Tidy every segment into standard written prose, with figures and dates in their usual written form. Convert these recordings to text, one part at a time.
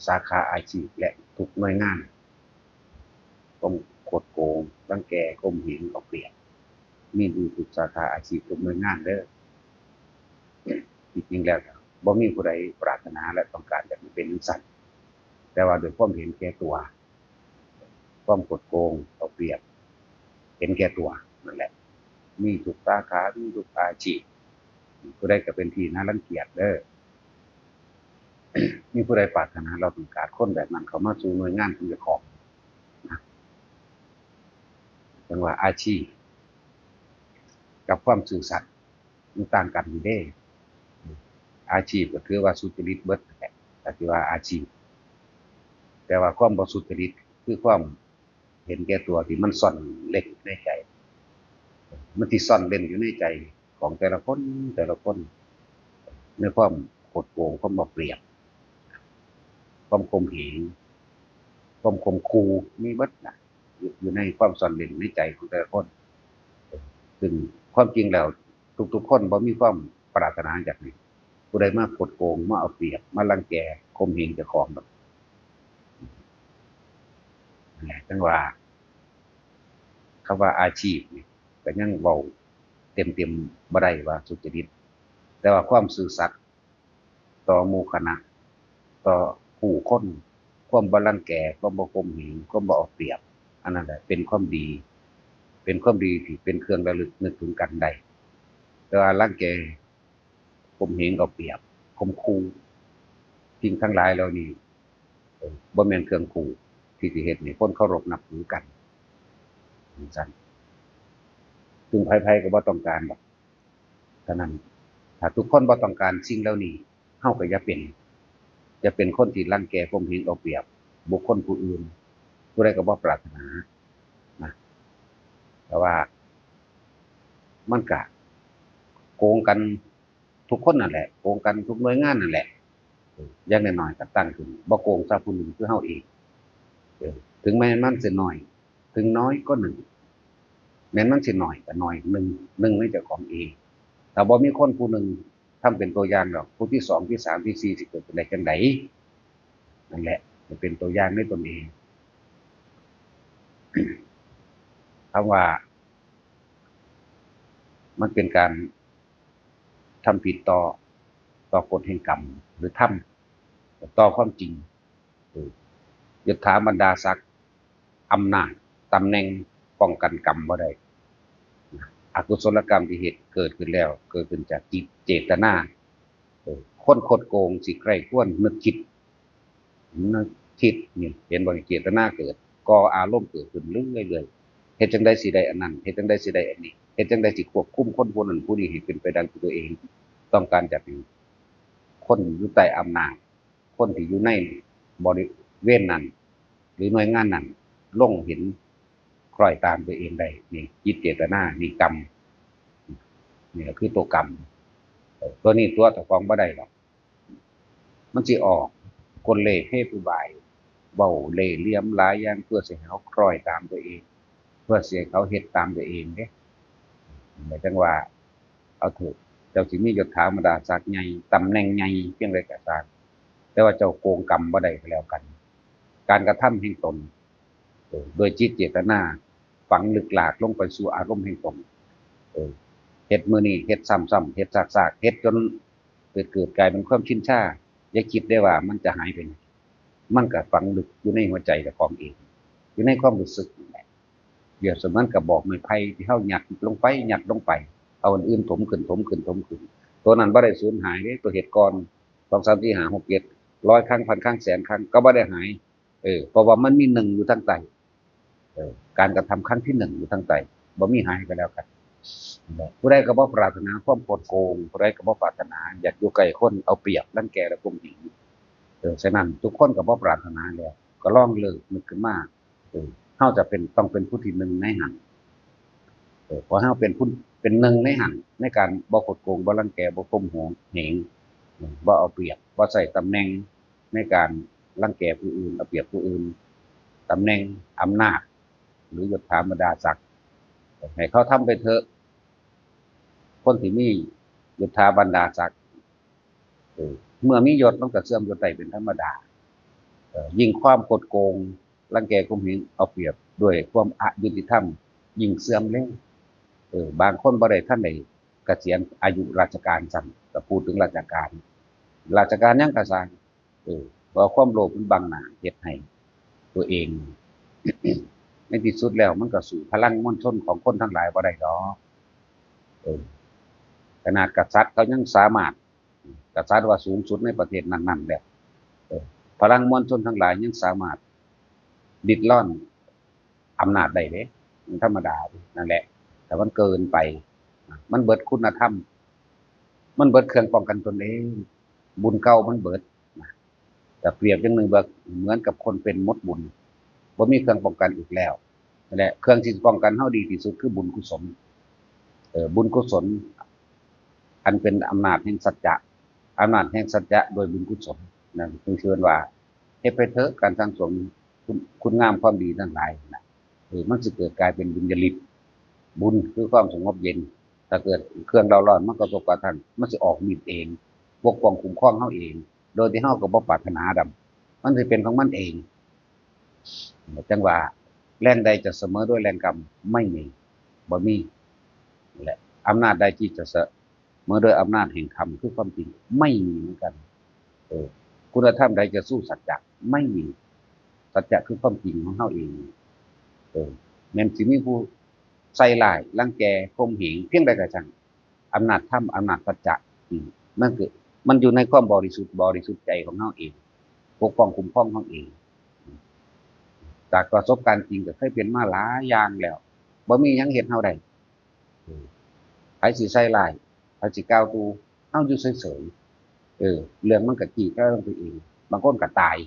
สาขาอาชีพและทุกหน่วยงานต้องกดโกงรังแกข่มเหงเอาเปรียบมีอยู่ทุกสาขาอาชีพทุกหน่วยงานเด้อจริงๆแล้วบ่มีผู้ใดปรารถนาและต้องการจะเป็นจังซั่นแต่ว่าโดยความเห็นแก่ตัวความกดโกงเอาเปรียบเห็นแก่ตัวนั่นแหละมีทุกสาขามีทุกอาชีพผู้ใดก็เป็นที่น่ารังเกียจเด้อมีผู้ใดปรารถนาเราต้องการคนแบบนั้นเขามาสู่หน่วยงานของเจ้าของนะจังว่าอาชีพกับความซื่อสัตย์มันต่างกันอยู่เด้อาชีพก็คือว่าสุจริตเบิดแหละแต่ที่ว่าอาชีพแต่ว่าความบ่สุจริตคือความเห็นแก่ตัวที่มันซ่อนเล็กในใจมันที่ซ่อนเล่นอยู่ในใจของแต่ละคนในความโกดโกงความบ่เปรียบความข่มเหงความข่มขู่มีเบิดนะอยู่ในความซ่อนเล่นในใจของแต่ละคนซึ่งความจริงแล้วทุกๆคนบ่มีความปรารถนาอย่างนี้ผู้ใดมากดโกงมาเอาเปรียบมารังแกข่มเหงเจ้าของแบบนี้จังว่าคำว่าอาชีพนี่ก็ยังเว้าเต็มบ่ได้ว่าสุจริตแต่ว่าความซื่อสัตย์ต่อหมู่คณะต่อผู้คนความบ่รังแกความบ่ข่มเหงความบ่เอาเปรียบอันนั้นแหละเป็นความดีเป็นความดีที่เป็นเครื่องระลึกนึกถึงกันได้แต่ว่ารังแกข่มเหงเอาเปรียบข่มขู่สิ่งทั้งหลายเหล่านี้บ่แม่นเครื่องขู่ที่สิเฮ็ดให้คนเคารพนับถือกันจังซั่นซึ่งไผๆก็บ่ต้องการดอกฉะนั้นถ้าทุกคนบ่ต้องการสิ่งเหล่านี้เฮาก็อย่าเป็นคนที่รังแกข่มเหงเอาเปรียบบุคคลผู้อื่นผู้ใดก็บ่ปรารถนานะแต่ว่ามันก็โกงกันทุกคนนั่นแหละโกงกันทุกหน่วยงานนั่นแหละอย่างน้อยๆก็ตั้งขึ้นบ่โกงซะผู้หนึ่งคือเฮาเองถึงแม้มันสิน้อยถึงน้อยก็หนึ่งแม้มันสิน้อยก็น้อยหนึ่งในเจ้าของเองถ้าบ่มีคนผู้หนึ่งทำเป็นตัวอย่างดอกผู้ที่สองที่สามที่สี่สิเกิดเป็นได้จังไดนั่นแหละจะเป็นตัวอย่างในตนเองคำว่ามันเป็นการทำผิดต่อกฎแห่งกรรมหรือทำต่อความจริงยศถาบรรดาศักดิ์อำนาจตำแหน่งป้องกันกรรมบ่ได้อกุศลกรรมที่เหตุเกิดขึ้นแล้วเกิดขึ้นจากจิตเจตนาคนคดโกงสิใครควรนึกคิดนี่เห็นบ่เจตนาเกิดก่ออารมณ์เกิดขึ้นเรื่อยๆเฮ็ดจังได๋สิได้อันนั้นเฮ็ดจังได๋สิได้อันนี้เฮ็ดจังได๋สิควบคุมคนผู้นั้นผู้นี้ให้เป็นไปดังที่ตัวเองต้องการจะเป็นคนอยู่ใต้อำนาจคนที่อยู่ในบริเวณนั้นหรือหน่วยงานนั้นลงเห็นคล้อยตามตัวเองได้นี่จิตเจตนานี่กรรมนี่คือตัวกรรมตัวนี้ตัวเจ้าของบ่ได้หรอกมันสิออกกลเล่ห์เทพอุบายเว้าเล่ห์เหลี่ยมหลายอย่างเพื่อสิให้เขาคล้อยตามตัวเองเพื่อสิให้เขาเฮ็ดตามตัวเองเด้หมายถึงว่าเอาเถอะเจ้าสิมียศถาบรรดาศักดิ์ใหญ่ตำแหน่งใหญ่เพียงใดก็ตามแต่ว่าเจ้าโกงกรรมบ่ได้ก็แล้วกันการกระทำแห่งตนโดยจิตเจตนาฝังลึกหลากลงไปสู่อารมณ์แห่งตนเฮ็ดมื้อนี้เฮ็ดซ้ำๆเฮ็ดซากๆเฮ็ดจนเกิดกลายเป็นความชินชาอย่าคิดได้ว่ามันจะหายไปไหนมันก็ฝังลึกอยู่ในหัวใจเจ้าของเองอยู่ในความรู้สึกนั่นแหละเดี๋ยวสมมันก็บอกไม้ไผ่ที่เฮายัดลงไปเอาอันอื่นถมขึ้นตัวนั้นบ่ได้สูญหายเด้ตัวเหตุก่อน2 3 4 5 6 7 100ครั้งพันครั้งแสนครั้งก็บ่ได้หายเพราะว่ามันมีหนึ่งอยู่ทางใต้การกระทำครั้งที่หนึ่งอยู่ทางใต้บ่มีหายก็แล้วกันผู้ใดก็บ่ปรารถนาความกดโกงผู้ใดก็บ่ปรารถนาอยากอยู่ใกล้คนเอาเปรียบรังแกและข่มเหงฉะนั้นทุกคนก็บ่ปรารถนาแล้วก็ลองเลิกนึกขึ้นมาเฮาจะเป็นต้องเป็นผู้ที่หนึ่งในหันพอเฮาเป็นผู้เป็นหนึ่งในหันในการบ่กดโกงบ่รังแกบ่ข่มเหงบ่เอาเปรียบบ่ใช้ตำแหน่งในการรังแกผู้อื่นเอาเปรียบผู้อื่นตำแหน่งอำนาจหรือยศถาบรรดาศักดิ์ให้เขาทำไปเถอะคนที่มียศถาบรรดาศักดิ์เมื่อมียศมันก็เสื่อมยศได้เป็นธรรมดา ยิ่งความกดโกงรังแกข่มเหงเอาเปรียบด้วยความอยุติธรรมยิ่งเสื่อมเร็วบางคนบ่ได้ท่านได้เกษียณอายุราชการซ้ำก็พูดถึงราชการยังกระสร้างเพราะความโลภมันบังหน้าเฮ็ดให้ตัวเอง ในที่สุดแล้วมันก็สู่พลังมวลชนของคนทั้งหลายบ่ได้ดอกเออขนาดกษัตริย์เขายังสามารถกษัตริย์ว่าสูงสุดในประเทศนั้นๆแล้วเออพลังมวลชนทั้งหลายยังสามารถดิดร่อนอำนาจได้เด้มันธรรมดานั่นแหละแต่มันเกินไปมันเบิดคุณธรรมมันเบิดเครื่องป้องกันตนเองบุญเก่ามันเบิดแต่เปรียบอย่างหนึ่งแบบเหมือนกับคนเป็นมดบุญบ่มีเครื่องป้องกันอีกแล้วนั่นแหละเครื่องที่ป้องกันเฮาดีที่สุดคือบุญกุศลบุญกุศลอันเป็นอำนาจแห่งสัจจะอำนาจแห่งสัจจะโดยบุญกุศลนั่นคือเชิญว่าเฮ็ดไปเถอะการสั่งสมคุณงามความดีทั้งหลายนะมันจะเกิดกลายเป็นบุญญาลิกบุญคือความสงบเย็นถ้าเกิดเครื่องเราร้อนมันก็ตกกระทั่งมันจะออกฤทธิ์เองปกป้องคุ้มครองเฮาเองโดยที่เฮาก็บ่ปรารถนาดำมันสิเป็นของมันเองจังว่าแรงใดจะเสมอด้วยแรงกรรมไม่มีบ่มีแหละอำนาจใดที่จะเสมอด้วยอำนาจแห่งธรรมคือความจริงไม่มีเหมือนกันคุณธรรมใดจะสู้สัจจะไม่มีสัจจะคือความจริงของเฮาเองแม้นสิมีผู้ใส่ร้ายรังแกข่มเหงเพียงใดก็ช่างอำนาจธรรมอำนาจสัจจะมันคือมันอยู่ในความบริสุทธิ์ใจของเฮาเองปกป้องคุ้มครองเฮาเองจากประสบการณ์จริงก็เคยเป็นมาหลายอย่างแล้วบ่มีหยังเฮ็ดเฮาได้ไผสิใส่ร้ายไผสิกล่าวตูเฮาอยู่เฉยๆเรื่องมันก็จี้แค่ลงไปเองบางคนก็ตาย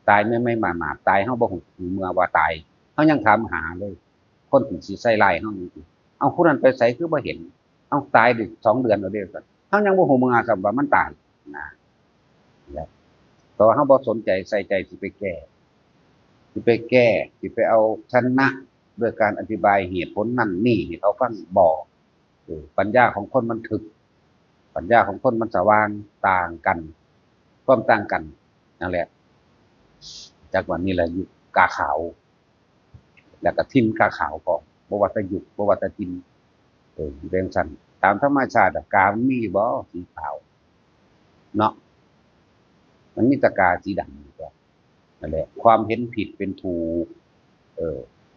ตายไม่มาตายเฮาบ่ฮู้เมื่อว่าตายเฮายังถามหาเลยคนที่สิใส่ร้ายเฮานี่เอาผู้นั้นไปไสคือบ่เห็นเอาตายได้2เดือนแล้วเด้อเฮายังบ่ฮู้เมื่อซ้ำว่ามันตายนะแต่ว่าเฮาบ่สนใจใส่ใจสิไปแก้สิไปเอาชนะด้วยการอธิบายเหตุผลนั่นนี่ให้เขาฟังบ่ปัญญาของคนมันถึกปัญญาของคนมันสว่างต่างกันความต่างกันนั่นแหละจากวันนี้แหละยุคกาขาวแล้วก็ทินกาขาวพร้อมบ่ว่าแต่ยุคบ่ว่าแต่ทินเรื่องซั่นตามธรรมชาติกามันมีบ่สีขาวเนาะมันมีแต่กาสีดำก็นั่นแหละความเห็นผิดเป็นถูก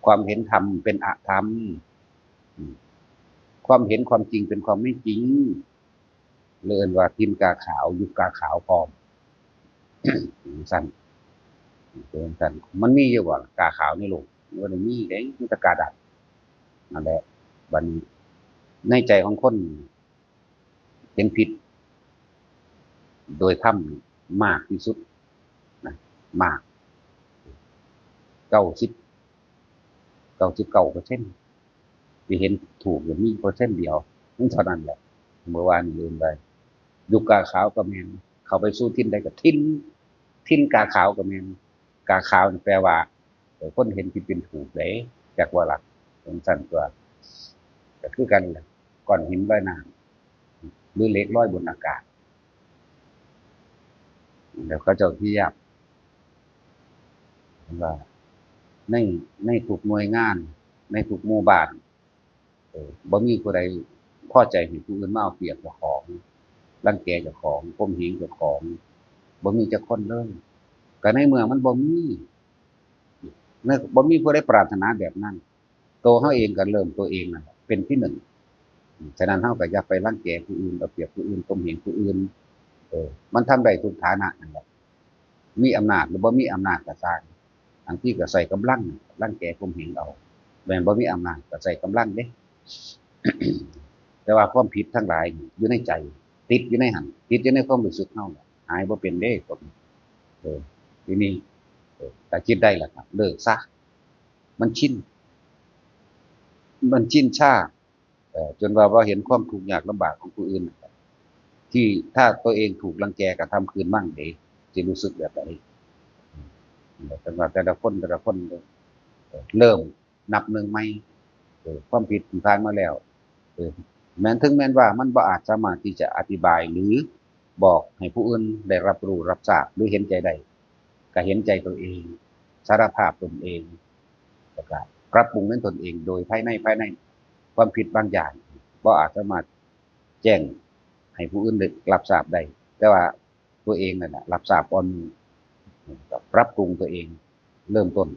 ความเห็นธรรมเป็นอธรรมความเห็นความจริงเป็นความไม่จริงเรียกว่าทินกาขาวยุคกาขาวพร้อมสั่นเป็นสั่นมันมีอยู่ว่ากาขาวในโลกมันมีเด้มันแต่กาดำนั่นแหละบัดนี้ในใจของคนเห็นผิดโดยธรรมมากที่สุดนะมาก99%ที่เห็นถูกอย่างมี%เดียวนั่นเท่านั้นแหละเมื่อวานลืมไปยุคกาขาวก็แม่นเข้าไปสู้ทินได้ก็ทินกาขาวก็แม่นกาขาวนี่แปลว่าคนเห็นผิดเป็นถูกเด้จากว่าหลักเป็นสั่นตัวก็คือกันแหละก้อนหินลอยน้ำหรือเหล็กลอยบนอากาศแล้วเขาเจ้าที่ยับว่าในในทุกหน่วยงานในทุกหมู่บ้านบ่มีผู้ใดพอใจให้ผู้อื่นมาเอาเปรียบเจ้าของรังแกเจ้าของข่มเหงเจ้าของบ่มีจักคนเลยก็ในเมืองมันบ่มีบ่มีผู้ใดปรารถนาแบบนั้นตัวเฮาเองก็เริ่มตัวเองน่ะเป็นที่หนึ่งฉะนั้นเฮาก็อย่าไปรังแกผู้อื่นเอาเปรียบผู้อื่นข่มเหงผู้อื่นมันทำได้ทุกฐานะนั่นแหละมีอำนาจหรือบ่มีอำนาจก็สร้างบางทีก็ใส่กำลังรังแกข่มเหงเอาแม่นบ่มีอำนาจก็ใส่กำลังเด้ แต่ว่าความผิดทั้งหลายอยู่ในใจติดอยู่ในหันติดอยู่ในความรู้สึกเฮาหายบ่เป็นเด้ผมทีนี้แต่คิดได้ล่ะครับเลิกซะมันชินชาจนว่าบ่เห็นความทุกข์ยากลำบากของผู้อื่นที่ถ้าตัวเองถูกรังแกกระทำคืนมั่งเด้สิรู้สึกแบบใดแต่ว่าแต่ละคนเริ่มนับหนึ่งใหม่ความผิดที่ผ่านมาแล้วแม้นถึงแม้นว่ามันบ่อาจสามารถที่จะอธิบายหรือบอกให้ผู้อื่นได้รับรู้รับทราบหรือเห็นใจได้ ก็เห็นใจตัวเองสารภาพตนเองแล้วก็ปรับปรุงนั้นตนเองโดยภายในความผิดบางอย่างบ่อาจสามารถแจ้งให้ผู้อื่นได้รับทราบได้แต่ว่าตัวเองนั่นแหละรับทราบก่อนก็ปรับปรุงตัวเองเริ่มต้น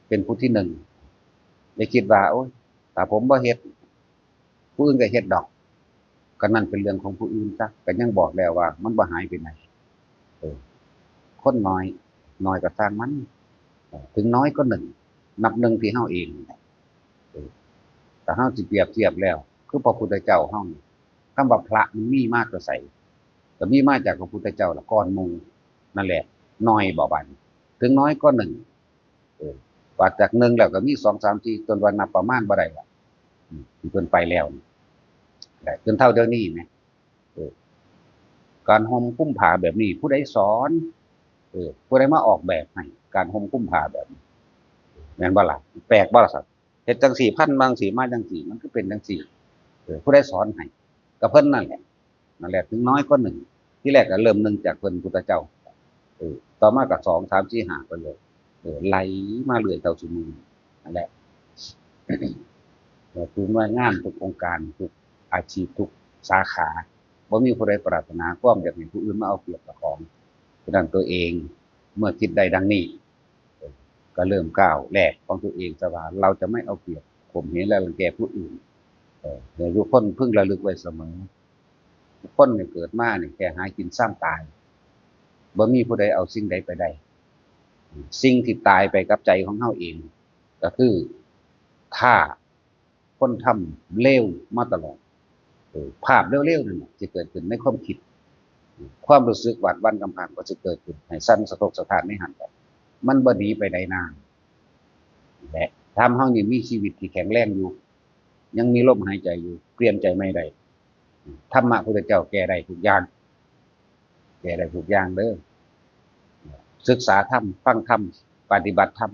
เป็นผู้ที่หนึ่งอย่าคิดว่าโอ๊ยถ้าผมบ่เฮ็ดผู้อื่นก็เฮ็ดดอกก็นั่นเป็นเรื่องของผู้อื่นซะก็ยังบอกแล้วว่ามันบ่หายไปไหนเออคนน้อยก็สร้างมันถึงน้อยก็หนึ่งนับหนึ่งที่เฮาเองเออแต่เฮาสิเปรียบเทียบแล้วคือพระพุทธเจ้าเฮาคำว่าพระมันมีมากก็ใส่ก็มีมาจากพระพุทธเจ้าละก่อนหมู่นั่นแหละน้อยบ่บานถึงน้อยก็หนึ่งว่าจากหนึ่งแล้วก็มี2 3 4จนวันนับประมาณบ่ได้ล่ะที่เพิ่นไปแล้วได้จนเท่าเดี๋ยวนี้แหมการห่มคุ้มผ้าแบบนี้ผู้ใดสอนผู้ใดมาออกแบบให้การห่มคุ้มผ้าแบบนี้แม่นบ่ล่ะแปลกบ่ล่ะครับเฮ็ดจังซี่พันบางสีมาจังซี่มันคือเป็นจังซี่ผู้ใดสอนให้ก็เพิ่นนั่นแหละถึงน้อยก็หนึ่งที่แรกก็เริ่มหนึ่งจากเพิ่นพุทธเจ้าต่อมาก็2 3 4 5ไปเลยไหลมาเรื่อยเท่าซุมื้อนั่นแหละทุกหน่วยงานทุกองค์การทุกอาชีพทุกสาขาบ่มีผู้ใดปรารถนาความอยากให้ผู้อื่นมาเอาเปรียบเจ้าของฉะนั้นตัวเองเมื่อคิดได้ดังนี้ก็เริ่มก้าวแรกของตัวเองซะว่าเราจะไม่เอาเปรียบข่มเหงและรังแกผู้อื่นทุกคนพึงระลึกไว้เสมอคนเนี่ยเกิดมาเนี่ยแค่หากินสร้างตายบ่มีผู้ใดเอาสิ่งใดไปได้สิ่งที่ตายไปกับใจของเฮาเองก็คือถ้าคนทำเลวมาตลอดภาพเร็วๆนั่นจะเกิดขึ้นในความคิดความรู้สึกหวาดหวั่นกำพังก็จะเกิดขึ้นให้สั่นสะทกสะท้านในหันไปมันบ่ดีไปได้นานและทำเฮานี่มีชีวิตที่แข็งแรงอยู่ยังมีลมหายใจอยู่เปลี่ยนใจไม่ได้ธรรมะพุทธเจ้าแก้ได้ทุกอย่างเด้อศึกษาธรรมฟังธรรมปฏิบัติธรรม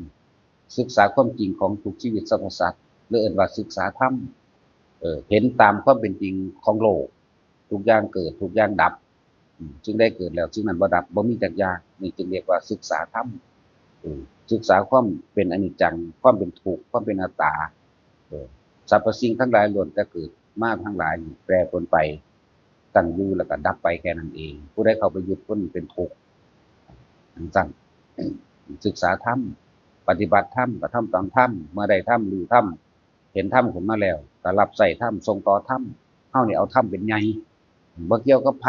ศึกษาความจริงของทุกชีวิตสรรพสัตว์หรือเอิ้นว่าศึกษาธรรมเห็นตามความเป็นจริงของโลกทุกอย่างเกิดทุกอย่างดับจึงได้เกิดแล้วจึงนั้นบ่ดับบ่มีจักอย่างนี่จึงเรียกว่าศึกษาธรรมศึกษาความเป็นอนิจจังความเป็นทุกข์ความเป็นอนัตตาสรรพสิ่งทั้งหลายล้วนแต่เกิดมาทั้งหลายแปรปรวนไปตั้งอยู่แล้วก็ดับไปแค่นั้นเองผู้ใดเข้าไปยึดพ้นเป็นทุกข์สั่นศึกษาธรรมปฏิบัติธรรมก็ทำตามธรรมเมื่อใดธรรมรู้ธรรมเห็นธรรมขึ้นมาแล้วก็รับใส่ธรรมทรงต่อธรรมเฮานี่เอาธรรมเป็นใหญ่บ่เกี่ยวกับไผ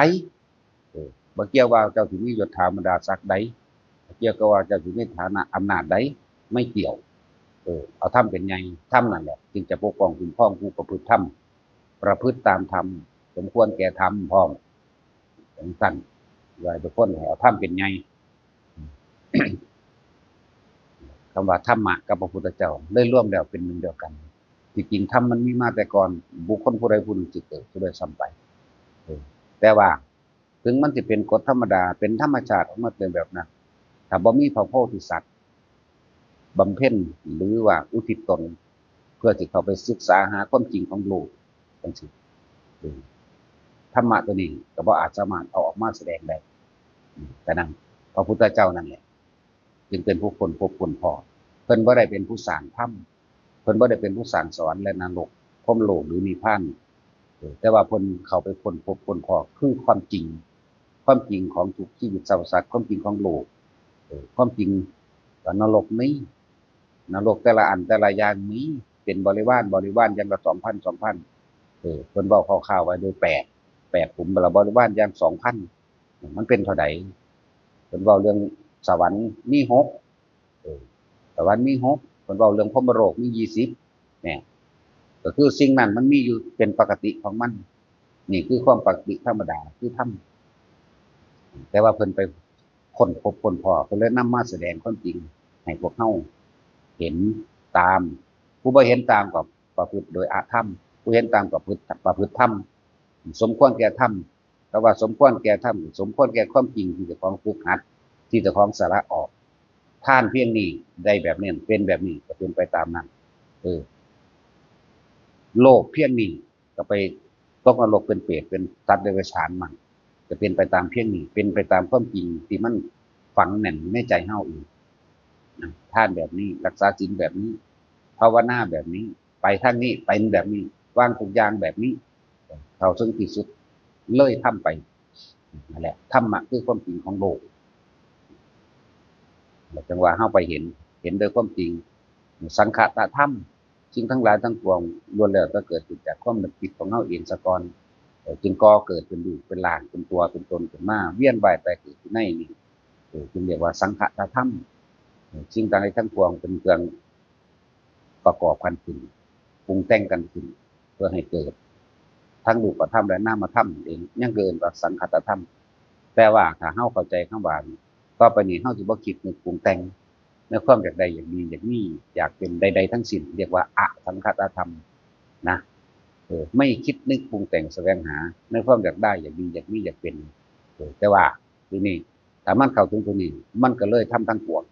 บ่เกี่ยวว่าเจ้าสิมียศถาบรรดาศักดิ์ใดบ่เกี่ยวกับว่าเจ้าสิมีฐานะอำนาจใดไม่เกี่ยวเอาธรรมเป็นใหญ่ธรรมนั่นแหละจึงจะปกป้องคุ้มครองผู้ประพฤติธรรมประพฤติตามธรรมสมควรแก่ธรรมพร้อมสั่นว่าทุกคนให้เอาธรรมเป็นใหญ่คำว่าธรรมะกับพระพุทธเจ้าได้ร่วมแล้วเป็นหนึ่งเดียวกันที่จริงธรรมมันมีมาแต่ก่อนบุคคลผู้ใดผู้หนึ่งจิตเกิดผู้ใดซ้ำไปแต่ว่าถึงมันจะเป็นกฎธรรมดาเป็นธรรมชาติของมันเป็นแบบนั้นถ้าบ่มีพระโพธิสัตว์บำเพ็ญหรือว่าอุทิศตนเพื่อที่เขาไปศึกษาหาความจริงของโลกจังซี่ธรรมะตัวนี้ก็บ่อาจสามารถเอาออกมาแสดงได้แต่นั้นพระพุทธเจ้านั่นแหละจึงเป็นผู้คนพบคนพอเพิ่นบ่ได้เป็นผู้สร้างธรรมเพิ่นบ่ได้เป็นผู้สร้างสวรรค์และนรกพรหมโลกหรือนิพพานแต่ว่าเพิ่นเข้าไปค้นพบคนพอคือความจริงของทุกชีวิตสรรพสัตว์ความจริงของโลกความจริงว่านรกมีนรกแต่ละอันแต่ละอย่างมีเป็นบริวารอย่างละ 2,000 เพิ่นเว้าคร่าวๆไว้โดย8ผมละบริวารอย่าง 2,000มันเป็นเท่าใดเพิ่นเว้าเรื่องสวรรค์มี6สวรรค์มี6เพิ่นเว้าเรื่องพรหมโลกมี20เนี่ยก็คือสิ่งนั้นมันมีอยู่เป็นปกติของมันนี่คือความปกติธรรมดาคือธรรมแต่ว่าเพิ่นไปค้นพบค้นพอเพิ่นเลยนำมาแสดงความจริงให้พวกเฮาเห็นตามผู้บ่เห็นตามก็ประพฤติโดยอธรรมผู้เห็นตามก็ประพฤติธรรมสมควรแก่ธรรมแต่ว่าสมควรแก่ธรรมสมควรแก่ความจริงที่เจ้าของฝึกหัดที่เจ้าของสาระออกท่านเพียงนี้ได้แบบนี้เป็นแบบนี้ก็เป็นไปตามนั้นโลกเพียงนี้ก็ไปตกนรกเป็นเปรตเป็นสัตว์เดรัจฉานมันจะเป็นไปตามเพียงนี้เป็นไปตามความจริงที่มัน ฝังแน่นในใจเฮาอีกนะทานแบบนี้รักษาศีลแบบนี้ภาวนาแบบนี้ไปทางนี้เป็นแบบนี้วางทุกอย่างแบบนี้เขาถึงที่สุดเลยทำไปนั่นแหละธรรมะคือความจริงของโลกจังหวะเฮาไปเห็นโดยความจริงสังขตธรรมสิ่งทั้งหลายทั้งปวงล้วนแล้วก็เกิดขึ้นจากความนึกคิดของเฮาเองซะก่อนจึงก่อเกิดเป็นรูปเป็นร่างเป็นตัวเป็นตนขึ้นมาเวียนว่ายตายเกิดอยู่ในนี้จึงเรียกว่าสังขตธรรมสิ่งต่างๆทั้งปวงเป็นเครื่องประกอบกันขึ้นปรุงแต่งกันขึ้นเพื่อให้เกิดทั้งรูปธรรมและนามธรรมเองยังเกินกว่าสังขตธรรมแต่ว่าถ้าเฮาเข้าใจคำว่าต่อไปนี้เฮาสิบ่คิดนึกปรุงแต่งในความอยากใดอยากดีอยากมีอยากเป็นใดๆทั้งสิ้นเรียกว่าอสังขตธรรมนะไม่คิดนึกปรุงแต่งแสวงหาในความอยากได้อยากดีอยากมีอยากเป็นแต่ว่าทีนี้ถ้ามันเข้าถึงตรงนี้มันก็เลยทำทั้งปวง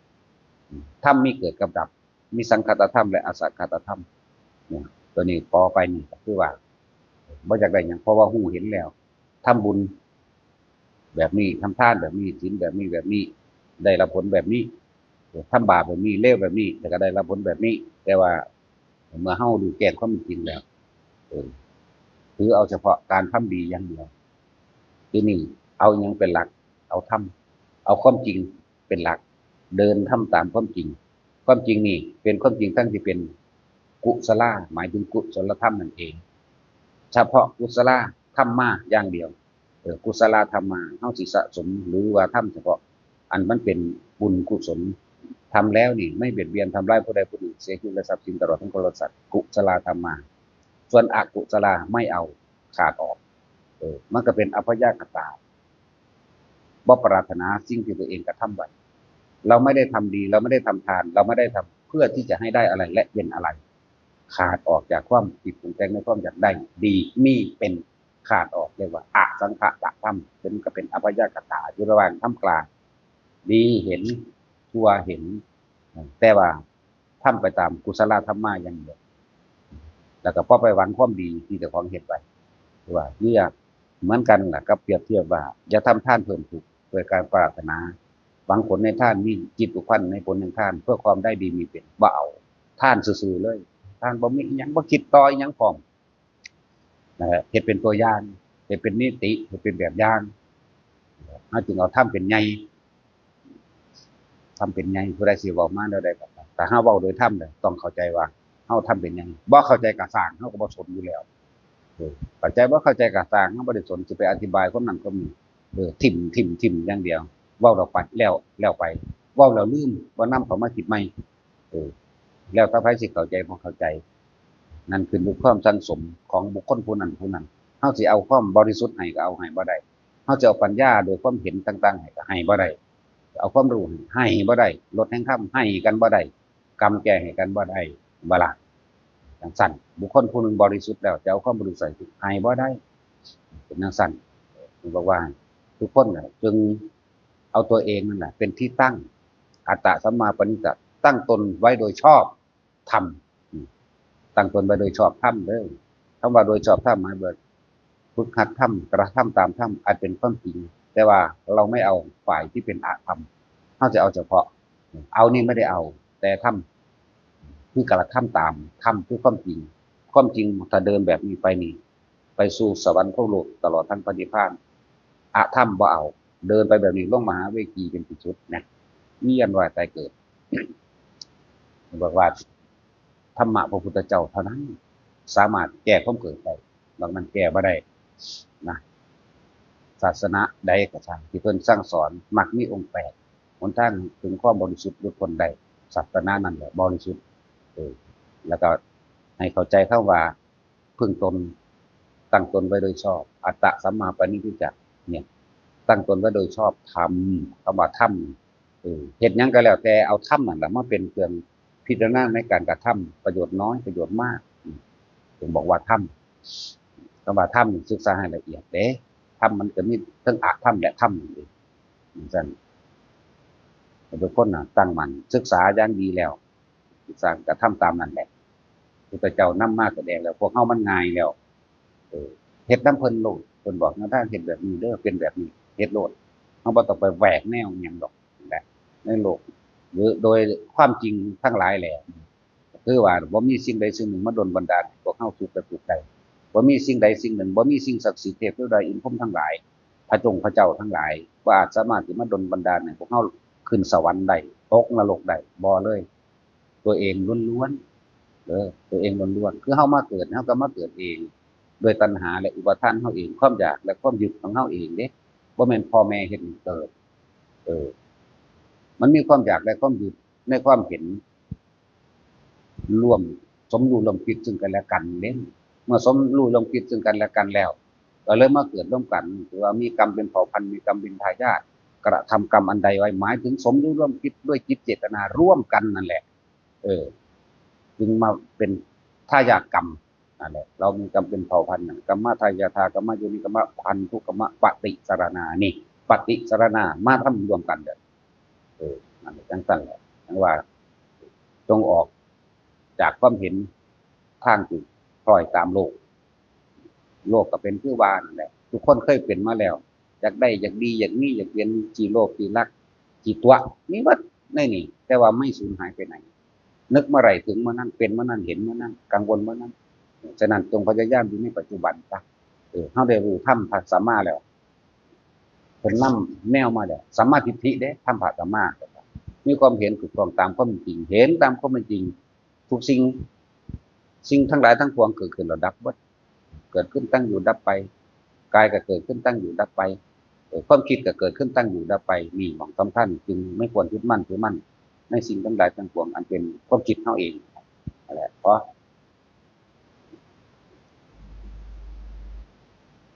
ธรรมมีเกิดกับดับมีสังคตธรรมและอสังคตธรรมเนี่ยตัวนี้พอไปนี่ก็คือว่าบ่อยากได้หยังเพราะว่าหูเห็นแล้วทำบุญแบบนี้ทำทานแบบนี้ศีลแบบนี้แบบนี้ได้รับผลแบบนี้ทำบาปแบบนี้เลวแบบนี้แต่ก็ได้รับผลแบบนี้แต่ว่าเมื่อเฮาดูแก้ความจริงแล้วถือเอาเฉพาะการทำดีอย่างเดียวที่นี่เอายังเป็นหลักเอาทำเอาความจริงเป็นหลักเดินทำตามความจริงความจริงนี่เป็นความจริงทั้งที่เป็นกุศลหมายถึงกุศลธรรมนั่นเองเฉพาะกุศลธรรมะอย่างเดียวกุศลธรรมะเฮาสิสะสมหรือว่าทำเฉพาะอันมันเป็นบุญกุศลทำแล้วนี่ไม่เบียดเบียนทำร้ายผู้ใดผู้หนึ่งเสียชีวิตและทรัพย์สินตลอดทั้งคนและสัตว์กุศลธรรมะส่วนอกุศลไม่เอาขาดออกมันก็เป็นอัพยากตาบ่ปรารถนาสิ่งที่ตัวเองกระทำไว้เราไม่ได้ทำดีเราไม่ได้ทำทานเราไม่ได้ทำเพื่อที่จะให้ได้อะไรและเป็นอะไรขาดออกจากความคิดปรุงแต่งในความอยากได้ดีมีเป็นขาดออกเรียกว่าอสังขตธรรมเป็นก็เป็นอัพยากตาอยู่ระหว่างท่ามกลางดีเห็นชั่วเห็นแต่ว่าทำไปตามกุศลธรรมะอย่างเดียวแล้วก็พอไปหวังความดีที่เจ้าของเห็นไปว่าเยื่อเหมือนกันแหละกับเปรียบเทียบว่าอย่าทำท่านเพิ่มทุกข์โดยการปรารถนาหวังผลในท่านมีจิตอุพันในผลแห่งท่านเพื่อความได้ดีมีเป็นบ่เอาท่านซื่อๆเลยท่านบ่มีหยังบ่คิดต่อหยังพร้อมนะฮะเฮ็ดเป็นตัวอย่างเฮ็ดเป็นนิติเฮ็ดเป็นแบบอย่างเฮาจึงเอาทำเป็นใหญ่ทำเป็นใหญ่ผู้ใดสิเว้ามาแนวใดก็แต่เฮาเว้าโดยธรรมเนี่ยต้องเข้าใจว่าเฮาทำเป็นใหญ่บ่เข้าใจก็สร้างเฮาก็บ่สนอยู่แล้วเข้าใจบ่เข้าใจก็สร้างเฮาบ่ได้สนสิไปอธิบายคนนั้นคนนี้ทิ่มอย่างเดียวเว้าแล้วไปแล้วไปเว้าแล้วลืมบ่นำเข้ามาคิดใหม่เออแล้วถ้าไผสิเข้าใจบ่เข้าใจนั่นขึ้นอยู่กับความสังสมของบุคคลผู้นั้นเฮาสิเอาความบริสุทธิ์ให้ก็เอาให้บ่ได้เฮาจะเอาปัญญาโดยความเห็นต่างๆให้ก็ให้บ่ได้เอาความรู้ให้บ่ได้ลดแห่งธรรมให้กันบ่ได้กำแก้ให้กันบ่ได้บ่ล่ะจังซั่นบุคคลผู้หนึ่งบริสุทธิ์แล้วจะเอาความบริสุทธิ์ให้บ่ได้เป็นจังซั่นบอกว่าทุกคนน่ะจึงเอาตัวเองนั่นแหละเป็นที่ตั้งอัตตะสัมมาปณิตะตั้งตนไว้โดยชอบธรรมตั้งตนไว้โดยชอบธรรมเด้อคำว่าโดยชอบธรรมหมายว่าฝึกหัดธรรมกระทำตามธรรมอาจเป็นความจริงแต่ว่าเราไม่เอาฝ่ายที่เป็นอธรรมเราจะเอาเฉพาะเอานี่ไม่ได้เอาแต่ธรรมคือกระทำตามธรรมคือความจริงความจริงถ้าเดินแบบนี้ไปนี่ไปสู่สวรรค์โลกตลอดทั้งปณิพพานอธรรมบ่เอาเดินไปแบบนี้ลงมหาเวทีเป็นที่สุดนะเวียนว่ายตายเกิดบอกว่าธรรมะพระพุทธเจ้าเท่านั้นสามารถแก้ความเกิดได้บางมันแก้บ่ได้นะศาสนาใดก็ช่างที่เพิ่นสร้างสอนมักมีองค์แปดหนทางถึงความบริสุทธิ์บุคคลใดศาสนานั้นแหละบริสุทธิ์แล้วก็ให้เข้าใจคำว่าพึ่งตนตั้งตนไว้โดยชอบอัตตะสัมมาปณิทิจเนี่ยตั้งตนไว้โดยชอบธรรมคำว่าธรรมเฮ็ดหยังก็แล้วแต่เอาธรรมนั่นแหละมาเป็นเครื่องพิจารณาในการกระทำประโยชน์น้อยประโยชน์มากถึงบอกว่าธรรมคำว่าธรรมศึกษาให้ละเอียดเด้ธรรมมันก็มีทั้งอธรรมและธรรมอยู่ซั่นทุกคนน่ะตั้งมั่นศึกษาอย่างดีแล้วศึกษากระทำตามนั้นแหละพุทธเจ้านำมาแสดงแล้วพวกเฮามันง่ายแล้วเฮ็ดนำเพิ่นโลดเพิ่นบอกนะถ้าเฮ็ดแบบนี้เด้อเป็นแบบนี้เฮ็ดโลดเฮาบ่ต้องไปแหวกแนวหยังดอกใด ในโลกหรือโดยความจริงทั้งหลายแหละคือว่าบ่มีสิ่งใดสิ่งหนึ่งมาดลบันดาลให้พวกเฮาทุกข์และทุกข์ใดบ่มีสิ่งใดสิ่งหนึ่งบ่มีสิ่งศักดิ์สิทธิ์เทพเทวดาอินทร์พรหมทั้งหลายพระจงพระเจ้าทั้งหลายว่าอาจสามารถที่มาดลบันดาลให้พวกเฮาขึ้นสวรรค์ได้ตกนรกได้บ่เลย ตัวเองล้วนๆตัวเองล้วนๆคือเฮามาเกิดเฮาก็มาเกิดเองโดยตัณหาและอุปาทานเฮาเองความอยากและความยึดของเฮาเองเด้บ่แม่นพ่อแม่เฮ็ดให้เกิดเออมันมีความอยากและความยึดในความเห็นร่วมสมรู้ร่วมคิดซึ่งกันและกันเด้เมื่อสมรู้ร่วมคิดซึ่งกันและกันแล้วก็เลยมาเกิดร่วมกันหรือว่ามีกรรมเป็นเผ่าพันธุ์มีกรรมเป็นทายาทกระทำกรรมอันใดไว้หมายถึงสมรู้ร่วมคิดด้วยจิตเจตนาร่วมกันนั่นแหละเออ จึงมาเป็นทายาทกรรมนั่นแหละเรามีกรรมเป็นเผ่าพันธุ์กรรมทายาทากรรมโยนิกรรมพันธุกรรมปฏิสารนานี่ปฏิสารนามาทำรวมกันเด้อนั่นแหละจังซั่นแหละจังว่าจงออกจากความเห็นทางที่คล้อยตามโลกโลกก็เป็นคือว่านั่นแหละทุกคนเคยเป็นมาแล้วอยากได้อยากดีอยากมีอยากเป็นจีโลกจีรักจีตัวมีหมดในนี่แต่ว่าไม่สูญหายไปไหน นึกเมื่อไหร่ถึงเมื่อนั้นเป็นเมื่อนั้นเห็นเมื่อนั้นกังวลเมื่อนั้นฉะนั้นจงพยายามอยู่ในปัจจุบันซะเฮาได้รู้ธรรมภาษามาแล้วเพิ่นนำแนวมาแล้วสัมมาทิฏฐิเด้ธรรมภาษามามีความเห็นถูกต้องตามความจริงเห็นตามความเป็นจริงทุกสิ่งทั้งหลายทั้งปวงเกิดขึ้นแล้วดับหมดเกิดขึ้นตั้งอยู่ดับไปกายก็เกิดขึ้นตั้งอยู่ดับไปความคิดก็เกิดขึ้นตั้งอยู่ดับไปนี่ของสำคัญจึงไม่ควรยึดมั่นถือมั่นในสิ่งทั้งหลายทั้งปวงอันเป็นความคิดเฮาเองนั่นแหละเพราะ